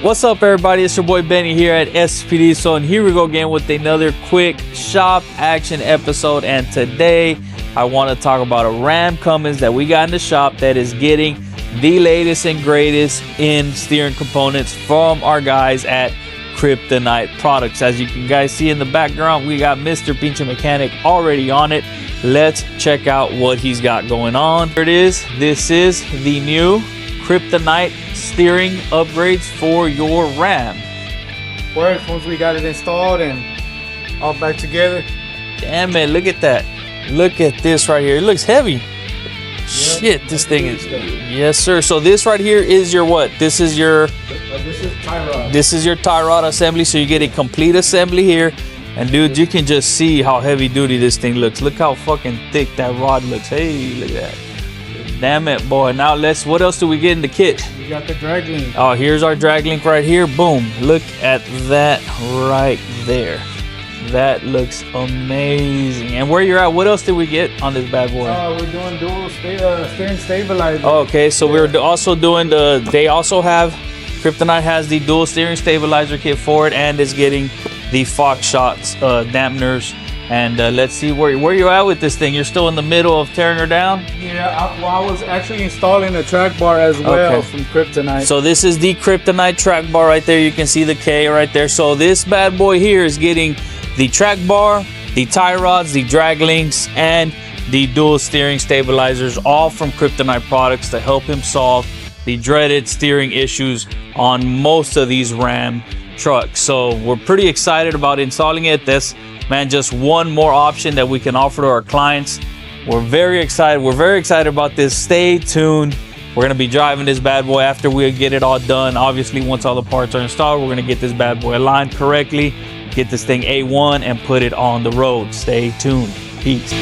What's up, everybody? It's your boy Benny here at STP Diesel, and here we go again with another quick shop action episode. And today I want to talk about a Ram Cummins that we got in the shop that is getting the latest and greatest in steering components from our guys at Kryptonite Products. As you can guys see in the background, we got Mr. Pinche Mechanic already on it. Let's check out what he's got going on. Here it is. This is the new Kryptonite steering upgrades for your Ram. Works once we got it installed and all back together. Damn it, look at that. Look at this right here. It looks heavy. Yep. Shit, this thing is, yes sir. So this right here is your what? This is your tie rod. This is your tie rod assembly. So you get a complete assembly here. And dude, you can just see how heavy duty this thing looks. Look how fucking thick that rod looks. Hey, look at that. Damn it, boy. Now what else do we get in the kit? We got the drag link. Oh, here's our drag link right here. Boom. Look at that right there. That looks amazing. And where you're at, what else did we get on this bad boy? We're doing dual steering stabilizer. Okay, so we're also doing they also have, Kryptonite has the dual steering stabilizer kit for it, and is getting the Fox shots dampeners. And let's see where you're at with this thing. You're still in the middle of tearing her down? Yeah, I was actually installing the track bar as well from Kryptonite. So this is the Kryptonite track bar right there. You can see the K right there. So this bad boy here is getting the track bar, the tie rods, the drag links, and the dual steering stabilizers, all from Kryptonite Products to help him solve the dreaded steering issues on most of these Ram trucks. So we're pretty excited about installing it. This, man, just one more option that we can offer to our clients. We're very excited. We're very excited about this. Stay tuned. We're going to be driving this bad boy after we get it all done. Obviously, once all the parts are installed, we're going to get this bad boy aligned correctly, get this thing A1, and put it on the road. Stay tuned. Peace.